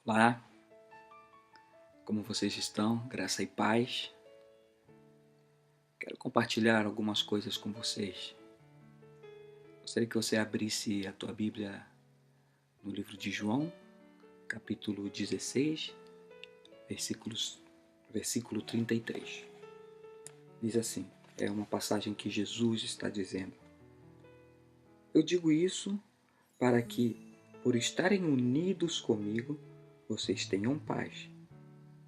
Olá, como vocês estão? Graça e paz. Quero compartilhar algumas coisas com vocês. Gostaria que você abrisse a tua Bíblia no livro de João, capítulo 16, versículo 33. Diz assim, é uma passagem que Jesus está dizendo: Eu digo isso para que, por estarem unidos comigo, vocês tenham paz.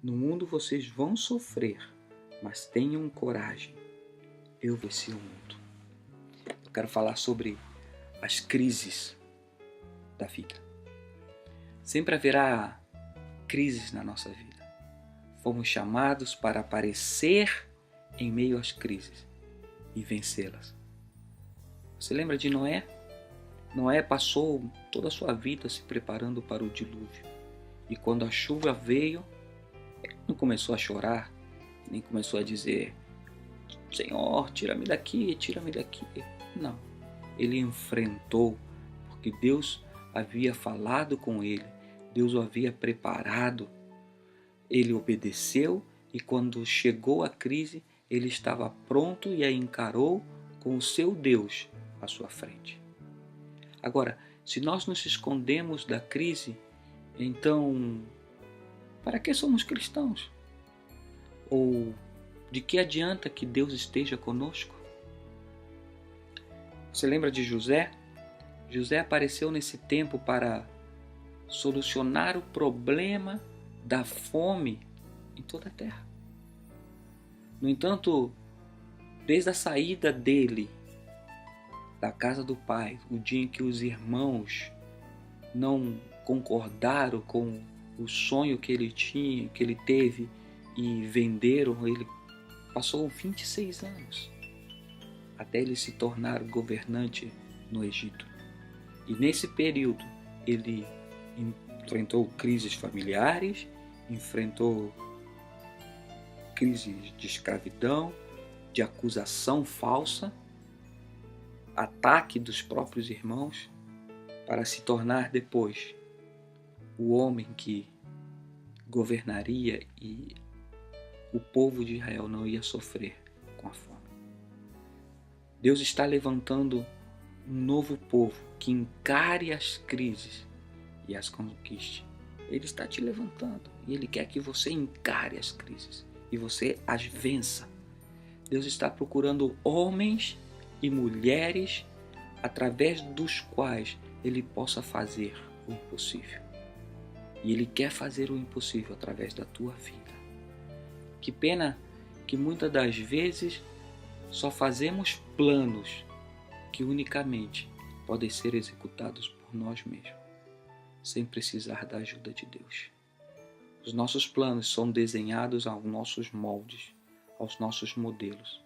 No mundo vocês vão sofrer, mas tenham coragem. Eu venci o mundo. Eu quero falar sobre as crises da vida. Sempre haverá crises na nossa vida. Fomos chamados para aparecer em meio às crises e vencê-las. Você lembra de Noé? Noé passou toda a sua vida se preparando para o dilúvio. E quando a chuva veio, ele não começou a chorar, nem começou a dizer: Senhor, tira-me daqui, tira-me daqui. Não, ele enfrentou, porque Deus havia falado com ele, Deus o havia preparado. Ele obedeceu e quando chegou a crise, ele estava pronto e a encarou com o seu Deus à sua frente. Agora, se nós nos escondemos da crise, então, para que somos cristãos? Ou de que adianta que Deus esteja conosco? Você lembra de José? José apareceu nesse tempo para solucionar o problema da fome em toda a terra. No entanto, desde a saída dele da casa do pai, o dia em que os irmãos não concordaram com o sonho que ele tinha, que ele teve, e venderam, ele passou 26 anos até ele se tornar governante no Egito. E nesse período ele enfrentou crises familiares, enfrentou crises de escravidão, de acusação falsa, ataque dos próprios irmãos, para se tornar depois o homem que governaria e o povo de Israel não ia sofrer com a fome. Deus está levantando um novo povo que encare as crises e as conquiste. Ele está te levantando e Ele quer que você encare as crises e você as vença. Deus está procurando homens e mulheres através dos quais Ele possa fazer o impossível. E Ele quer fazer o impossível através da tua vida. Que pena que muitas das vezes só fazemos planos que unicamente podem ser executados por nós mesmos, sem precisar da ajuda de Deus. Os nossos planos são desenhados aos nossos moldes, aos nossos modelos,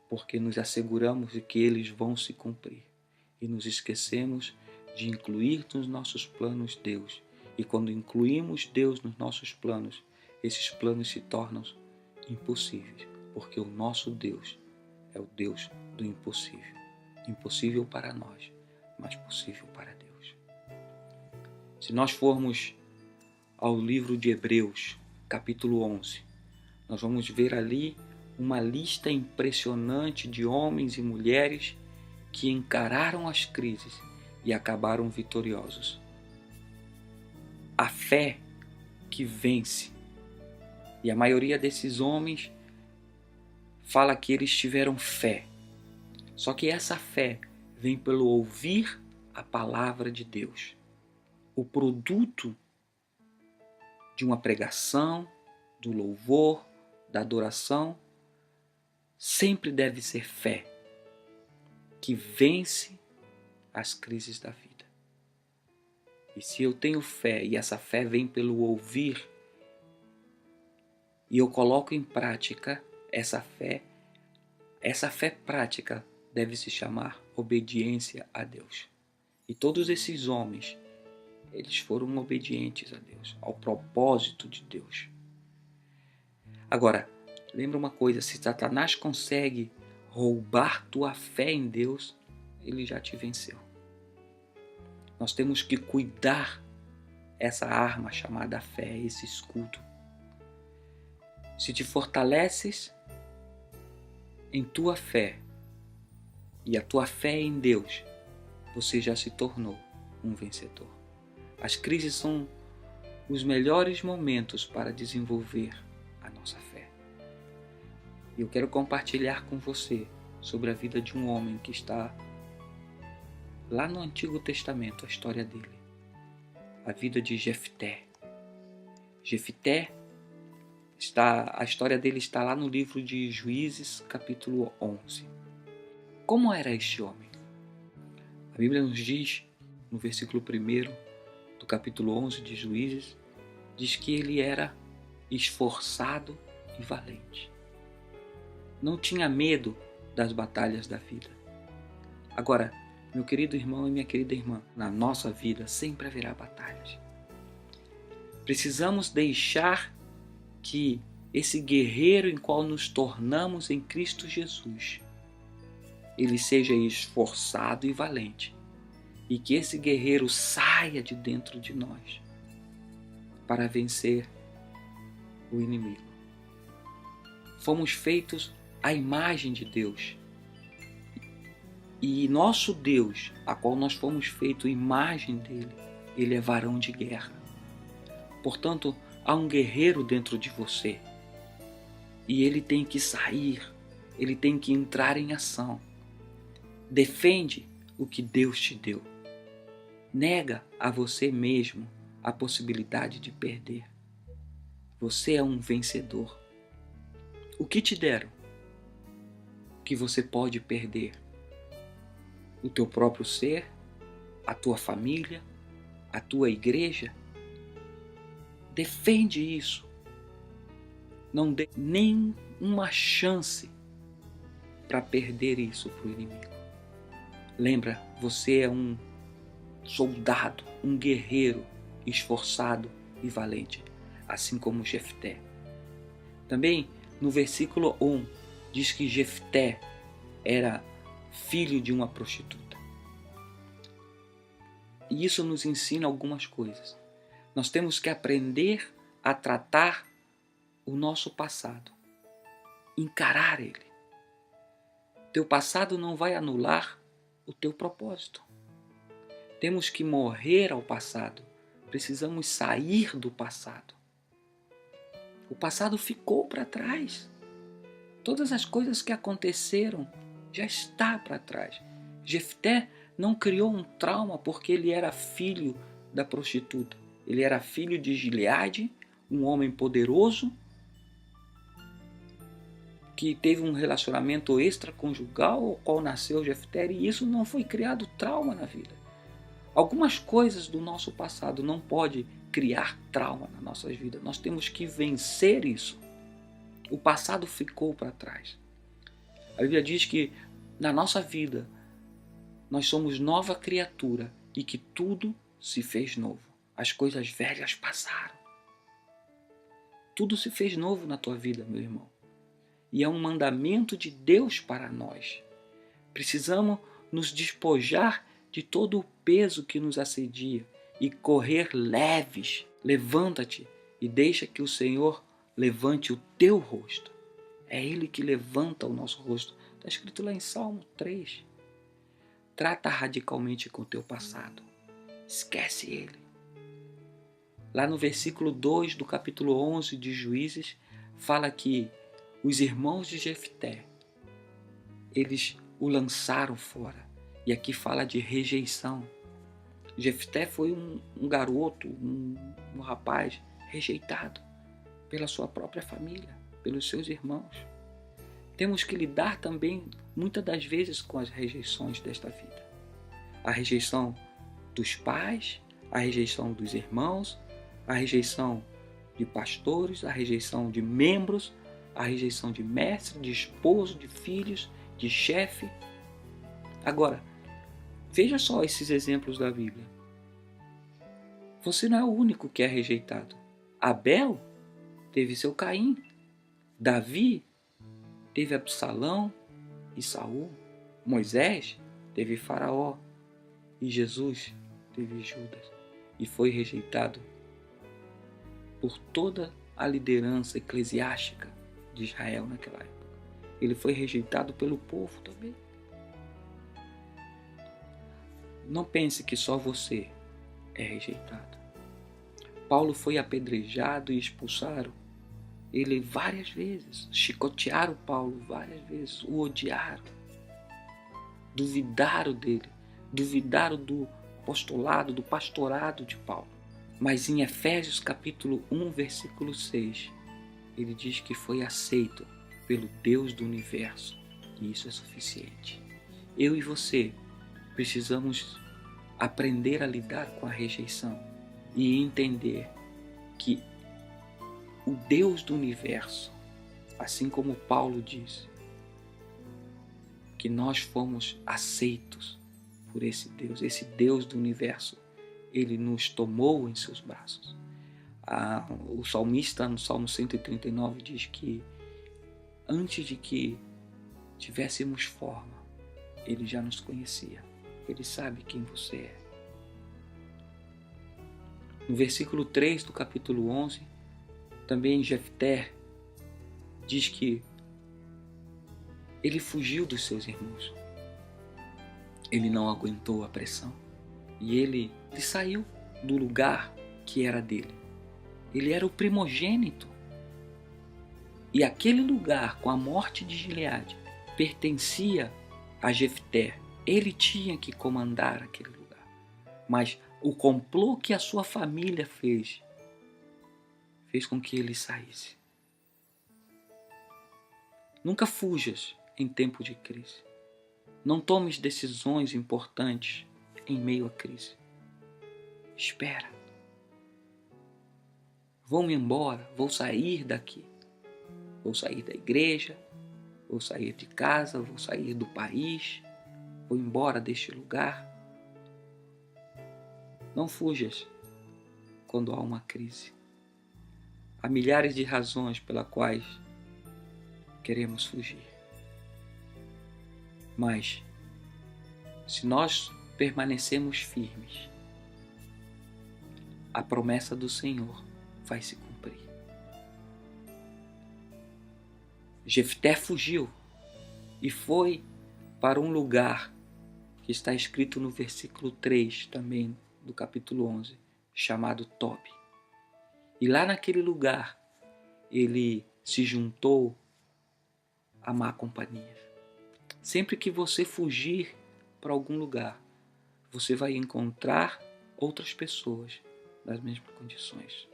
porque nos asseguramos de que eles vão se cumprir e nos esquecemos de incluir nos nossos planos Deus. E quando incluímos Deus nos nossos planos, esses planos se tornam impossíveis, porque o nosso Deus é o Deus do impossível. Impossível para nós, mas possível para Deus. Se nós formos ao livro de Hebreus, capítulo 11, nós vamos ver ali uma lista impressionante de homens e mulheres que encararam as crises e acabaram vitoriosos. A fé que vence. E a maioria desses homens fala que eles tiveram fé. Só que essa fé vem pelo ouvir a palavra de Deus. O produto de uma pregação, do louvor, da adoração, sempre deve ser fé, que vence as crises da vida. E se eu tenho fé e essa fé vem pelo ouvir, e eu coloco em prática essa fé prática deve se chamar obediência a Deus. E todos esses homens, eles foram obedientes a Deus, ao propósito de Deus. Agora, lembra uma coisa, se Satanás consegue roubar tua fé em Deus, ele já te venceu. Nós temos que cuidar essa arma chamada fé, esse escudo. Se te fortaleces em tua fé e a tua fé em Deus, você já se tornou um vencedor. As crises são os melhores momentos para desenvolver a nossa fé. E eu quero compartilhar com você sobre a vida de um homem que está lá no Antigo Testamento, a história dele. A vida de Jefté. Jefté, a história dele está lá no livro de Juízes, capítulo 11. Como era este homem? A Bíblia nos diz, no versículo 1 do capítulo 11 de Juízes, diz que ele era esforçado e valente. Não tinha medo das batalhas da vida. Agora, meu querido irmão e minha querida irmã, na nossa vida sempre haverá batalhas. Precisamos deixar que esse guerreiro em qual nos tornamos em Cristo Jesus, ele seja esforçado e valente, e que esse guerreiro saia de dentro de nós para vencer o inimigo. Fomos feitos à imagem de Deus. E nosso Deus, a qual nós fomos feitos imagem dele, ele é varão de guerra. Portanto, há um guerreiro dentro de você. E ele tem que sair, ele tem que entrar em ação. Defende o que Deus te deu. Nega a você mesmo a possibilidade de perder. Você é um vencedor. O que te deram? Que você pode perder? O teu próprio ser, a tua família, a tua igreja. Defende isso. Não dê nem uma chance para perder isso para o inimigo. Lembra, você é um soldado, um guerreiro esforçado e valente, assim como Jefté. Também no versículo 1 diz que Jefté era filho de uma prostituta. E isso nos ensina algumas coisas. Nós temos que aprender a tratar o nosso passado, encarar ele. Teu passado não vai anular o teu propósito. Temos que morrer ao passado. Precisamos sair do passado. O passado ficou para trás. Todas as coisas que aconteceram já está para trás. Jefté não criou um trauma porque ele era filho da prostituta. Ele era filho de Gileade, um homem poderoso que teve um relacionamento extraconjugal ao qual nasceu Jefté, e isso não foi criado trauma na vida. Algumas coisas do nosso passado não pode criar trauma nas nossas vidas. Nós temos que vencer isso. O passado ficou para trás. A Bíblia diz que na nossa vida nós somos nova criatura e que tudo se fez novo. As coisas velhas passaram. Tudo se fez novo na tua vida, meu irmão. E é um mandamento de Deus para nós. Precisamos nos despojar de todo o peso que nos assedia e correr leves. Levanta-te e deixa que o Senhor levante o teu rosto. É Ele que levanta o nosso rosto. Está escrito lá em Salmo 3. Trata radicalmente com o teu passado. Esquece ele. Lá no versículo 2 do capítulo 11 de Juízes, fala que os irmãos de Jefté, eles o lançaram fora. E aqui fala de rejeição. Jefté foi um garoto, um rapaz rejeitado pela sua própria família, pelos seus irmãos. Temos que lidar também, muitas das vezes, com as rejeições desta vida. A rejeição dos pais, a rejeição dos irmãos, a rejeição de pastores, a rejeição de membros, a rejeição de mestre, de esposo, de filhos, de chefe. Agora, veja só esses exemplos da Bíblia. Você não é o único que é rejeitado. Abel teve seu Caim. Davi teve Absalão e Saul. Moisés teve Faraó. E Jesus teve Judas. e foi rejeitado por toda a liderança eclesiástica de Israel naquela época. Ele foi rejeitado pelo povo também. Não pense que só você é rejeitado. Paulo foi apedrejado e expulsaram ele várias vezes. Chicotearam Paulo várias vezes. O odiaram. Duvidaram dele. Duvidaram do apostolado, do pastorado de Paulo. Mas em Efésios capítulo 1, versículo 6, ele diz que foi aceito pelo Deus do universo. E isso é suficiente. Eu e você precisamos aprender a lidar com a rejeição e entender que o Deus do universo, assim como Paulo diz, que nós fomos aceitos por esse Deus do universo, ele nos tomou em seus braços. O salmista no Salmo 139 diz que antes de que tivéssemos forma, ele já nos conhecia. Ele sabe quem você é. No versículo 3 do capítulo 11, também Jefté diz que ele fugiu dos seus irmãos. Ele não aguentou a pressão e ele saiu do lugar que era dele. Ele era o primogênito. E aquele lugar, com a morte de Gileade, pertencia a Jefté. Ele tinha que comandar aquele lugar. Mas o complô que a sua família fez com que ele saísse. Nunca fujas em tempo de crise. Não tomes decisões importantes em meio à crise. Espera. Vou-me embora, vou sair daqui. Vou sair da igreja, vou sair de casa, vou sair do país, vou embora deste lugar. Não fujas quando há uma crise. Há milhares de razões pelas quais queremos fugir. Mas, se nós permanecemos firmes, a promessa do Senhor vai se cumprir. Jefté fugiu e foi para um lugar que está escrito no versículo 3 também do capítulo 11, chamado Tobi. E lá naquele lugar ele se juntou à má companhia. Sempre que você fugir para algum lugar, você vai encontrar outras pessoas nas mesmas condições.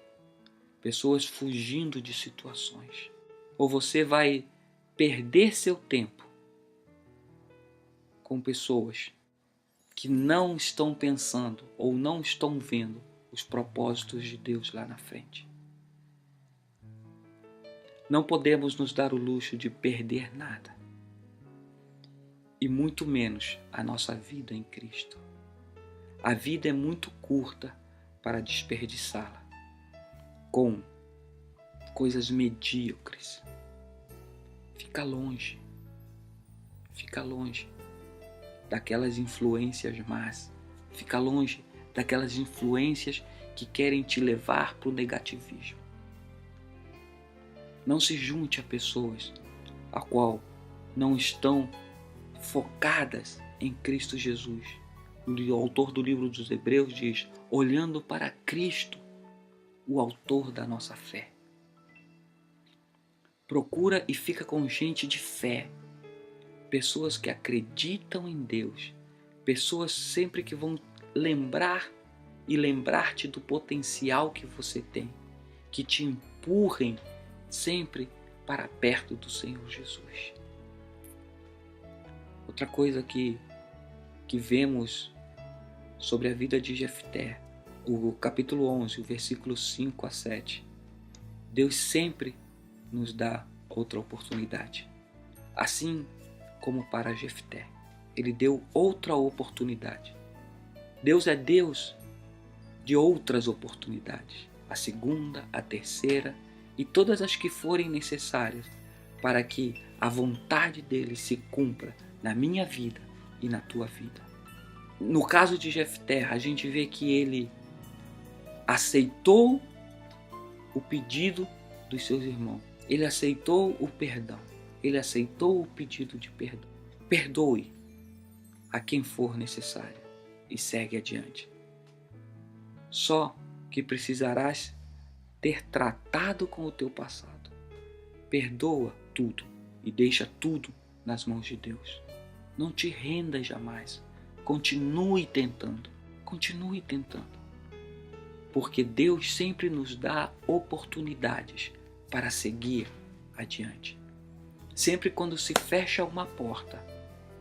Pessoas fugindo de situações. Ou você vai perder seu tempo com pessoas que não estão pensando ou não estão vendo os propósitos de Deus lá na frente. Não podemos nos dar o luxo de perder nada, e muito menos a nossa vida em Cristo. A vida é muito curta para desperdiçá-la com coisas medíocres. Fica longe daquelas influências más. Fica longe daquelas influências que querem te levar para o negativismo. Não se junte a pessoas a qual não estão focadas em Cristo Jesus. O autor do livro dos Hebreus diz: olhando para Cristo, o autor da nossa fé. Procura e fica com gente de fé. Pessoas que acreditam em Deus. Pessoas sempre que vão lembrar-te do potencial que você tem. Que te empurrem sempre para perto do Senhor Jesus. Outra coisa que vemos sobre a vida de Jefté, o capítulo 11, o versículo 5 a 7. Deus sempre nos dá outra oportunidade. Assim como para Jefté, ele deu outra oportunidade. Deus é Deus de outras oportunidades. A segunda, a terceira e todas as que forem necessárias para que a vontade dele se cumpra na minha vida e na tua vida. No caso de Jefté, a gente vê que ele aceitou o pedido dos seus irmãos. Ele aceitou o perdão. Ele aceitou o pedido de perdão. Perdoe a quem for necessário e segue adiante. Só que precisarás ter tratado com o teu passado. Perdoa tudo e deixa tudo nas mãos de Deus. Não te renda jamais. Continue tentando. Continue tentando. Porque Deus sempre nos dá oportunidades para seguir adiante. Sempre quando se fecha uma porta,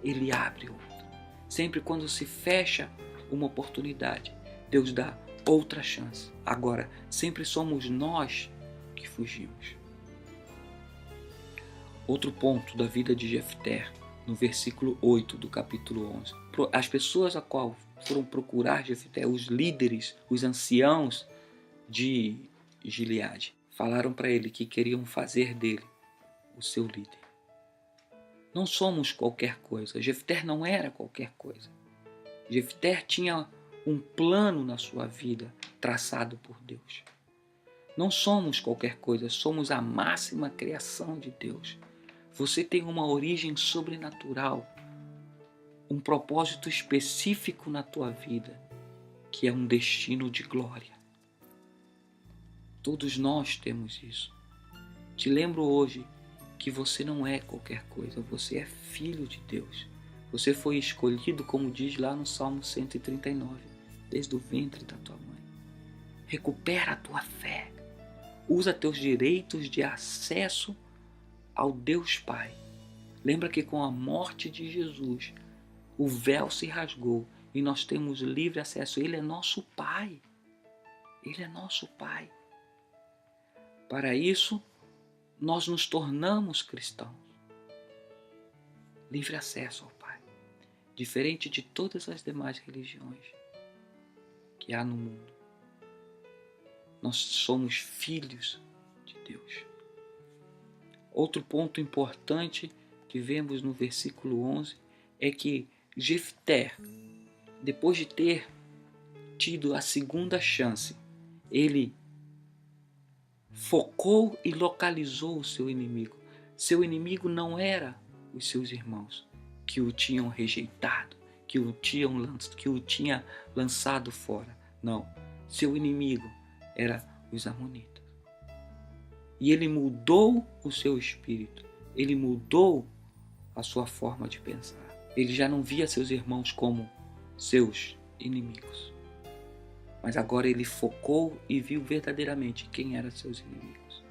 Ele abre outra. Sempre quando se fecha uma oportunidade, Deus dá outra chance. Agora, sempre somos nós que fugimos. Outro ponto da vida de Jefté, no versículo 8 do capítulo 11. As pessoas a qual foram procurar Jefté, os líderes, os anciãos de Gileade, falaram para ele que queriam fazer dele o seu líder. Não somos qualquer coisa. Jefté não era qualquer coisa. Jefté tinha um plano na sua vida traçado por Deus. Não somos qualquer coisa, somos a máxima criação de Deus. Você tem uma origem sobrenatural, um propósito específico na tua vida, que é um destino de glória. Todos nós temos isso. Te lembro hoje que você não é qualquer coisa, você é filho de Deus. Você foi escolhido, como diz lá no Salmo 139, desde o ventre da tua mãe. Recupera a tua fé. Usa teus direitos de acesso ao Deus Pai. Lembra que com a morte de Jesus, o véu se rasgou e nós temos livre acesso. Ele é nosso Pai. Ele é nosso Pai. Para isso, nós nos tornamos cristãos. Livre acesso ao Pai. Diferente de todas as demais religiões que há no mundo. Nós somos filhos de Deus. Outro ponto importante que vemos no versículo 11 é que Jefté, depois de ter tido a segunda chance, ele focou e localizou o seu inimigo. Seu inimigo não era os seus irmãos, que o tinham rejeitado, que o tinha lançado fora. Não, seu inimigo era os amonitas. E ele mudou o seu espírito, ele mudou a sua forma de pensar. Ele já não via seus irmãos como seus inimigos. Mas agora ele focou e viu verdadeiramente quem eram seus inimigos.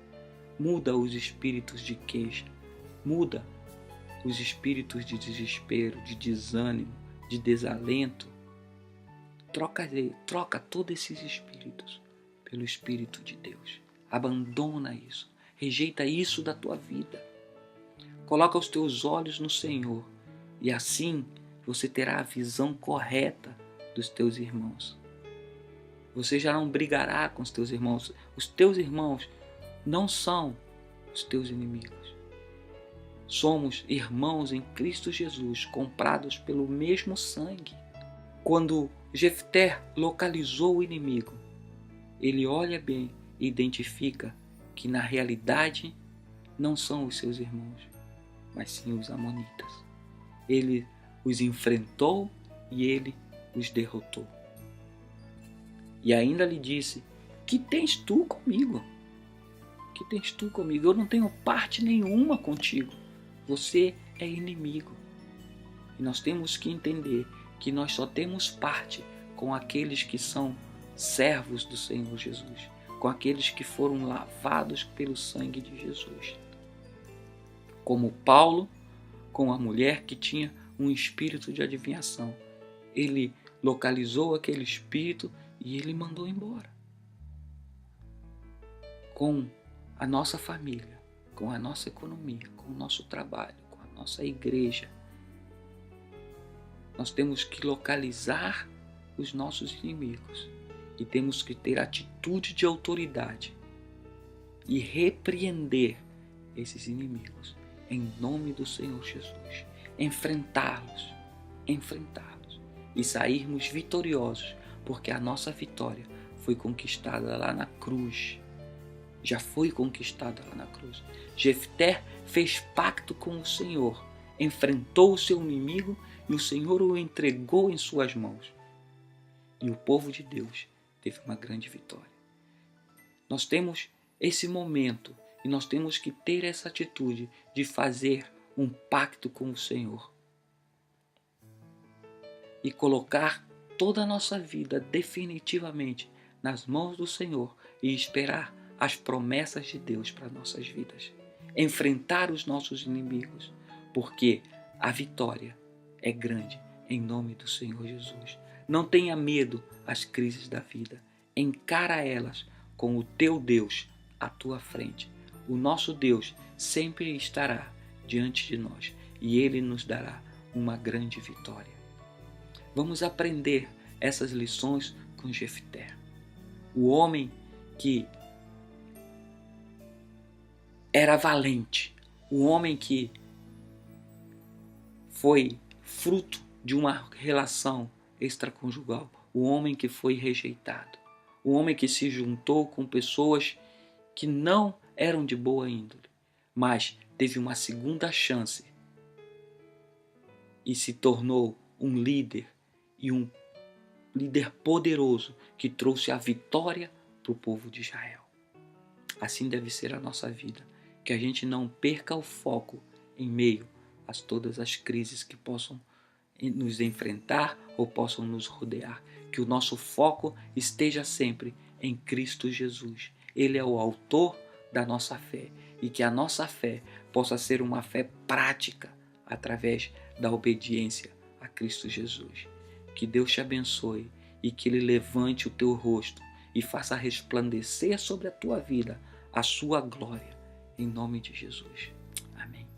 Muda os espíritos de queixa, muda os espíritos de desespero, de desânimo, de desalento. Troca todos esses espíritos pelo Espírito de Deus. Abandona isso. Rejeita isso da tua vida. Coloca os teus olhos no Senhor e assim você terá a visão correta dos teus irmãos. Você já não brigará com os teus irmãos. Os teus irmãos não são os teus inimigos. Somos irmãos em Cristo Jesus, comprados pelo mesmo sangue. Quando Jefté localizou o inimigo, ele olha bem e identifica que na realidade não são os seus irmãos, mas sim os amonitas. Ele os enfrentou e ele os derrotou. E ainda lhe disse: que tens tu comigo? Que tens tu comigo? Eu não tenho parte nenhuma contigo. Você é inimigo. E nós temos que entender que nós só temos parte com aqueles que são servos do Senhor Jesus, com aqueles que foram lavados pelo sangue de Jesus. Como Paulo, com a mulher que tinha um espírito de adivinhação. Ele localizou aquele espírito e ele mandou embora. Com a nossa família, com a nossa economia, com o nosso trabalho, com a nossa igreja, nós temos que localizar os nossos inimigos e temos que ter atitude de autoridade e repreender esses inimigos em nome do Senhor Jesus. Enfrentá-los e sairmos vitoriosos, porque a nossa vitória foi conquistada lá na cruz. Já foi conquistada lá na cruz. Jefté fez pacto com o Senhor, enfrentou o seu inimigo e o Senhor o entregou em suas mãos. E o povo de Deus teve uma grande vitória. Nós temos esse momento e nós temos que ter essa atitude de fazer um pacto com o Senhor e colocar toda a nossa vida definitivamente nas mãos do Senhor e esperar as promessas de Deus para nossas vidas. Enfrentar os nossos inimigos, porque a vitória é grande em nome do Senhor Jesus. Não tenha medo às crises da vida. Encara elas com o teu Deus à tua frente. O nosso Deus sempre estará diante de nós e Ele nos dará uma grande vitória. Vamos aprender essas lições com Jefté, o homem que era valente, o homem que foi fruto de uma relação extraconjugal, o homem que foi rejeitado, o homem que se juntou com pessoas que não eram de boa índole, mas teve uma segunda chance e se tornou um líder e um líder poderoso que trouxe a vitória para o povo de Israel. Assim deve ser a nossa vida, que a gente não perca o foco em meio a todas as crises que possam nos enfrentar ou possam nos rodear, que o nosso foco esteja sempre em Cristo Jesus. Ele é o autor da nossa fé e que a nossa fé possa ser uma fé prática através da obediência a Cristo Jesus. Que Deus te abençoe e que Ele levante o teu rosto e faça resplandecer sobre a tua vida a sua glória, em nome de Jesus. Amém.